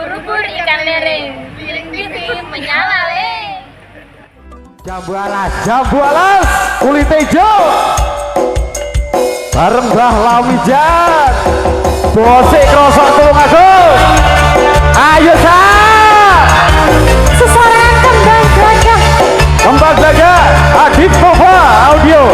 ubur-ubur ikan lele, piring-piring menyala le. Jambu alas, kulit hijau. Bareng Mbah Lamijan, bosik krosok tulung agung. Ayo seseorang kembang gagah Adit Kova Audio.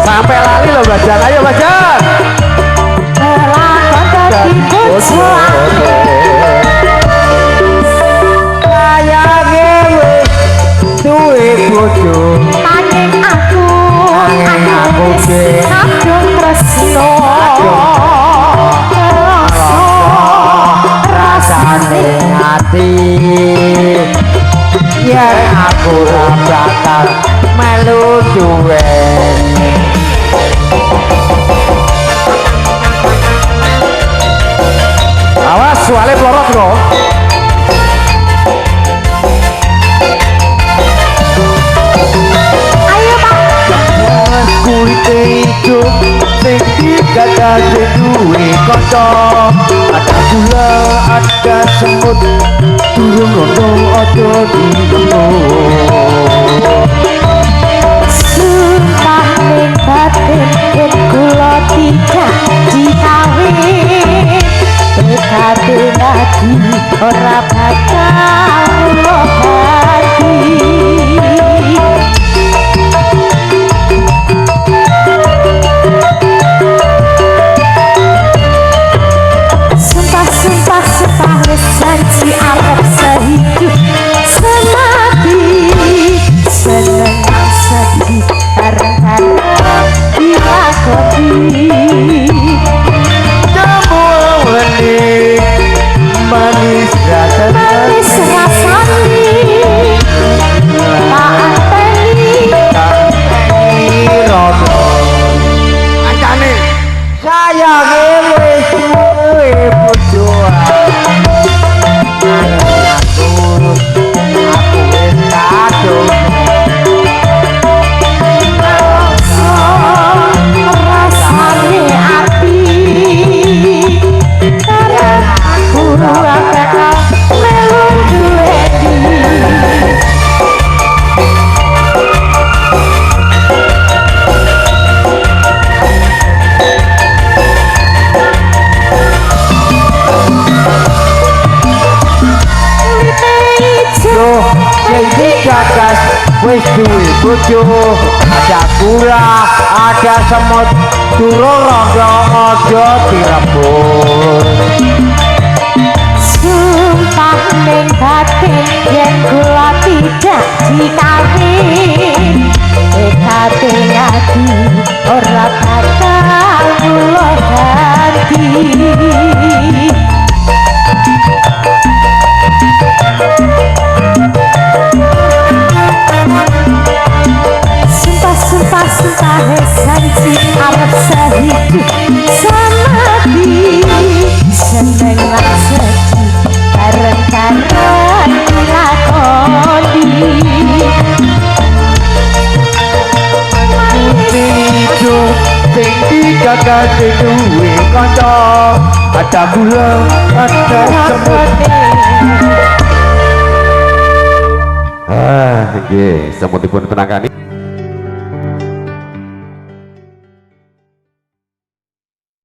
Sampai lali loh Bajan, ayo Bajan. Sayangnya wis duwe bojo, angin aku kadung tresno rasane hati yen aku ora bakal melu duweni. Awas suale pelorot loh. ayo Pak Kulit hijau sing dikatakan duwe kanca, ada gula ada semut durung ngomong aja sumpah ning batin yen kula tidak dikawin tekade lagi ora bakal hati. Sumpah wis janji arep sehidup semati seneng sedih bareng-bareng dilakoni manis rasanya tak anteni rono acane sayange wis duwe bojo. Aku wis kadung rasane ati karep aku bakal melu duweni. Gagas wis duwe bojo, ada kura ada semut durung rada aja direbut. Sumpah ning batin yen kula tidak dikawin tekade ati ora bakal kula ganti. Sumpah wis janji arep sehidup semati seneng lan sedih bareng-bareng dilakoni. Hijau sing dikakake duwe kanca, ada gula ada semut. Nggih, semutipun tenangani.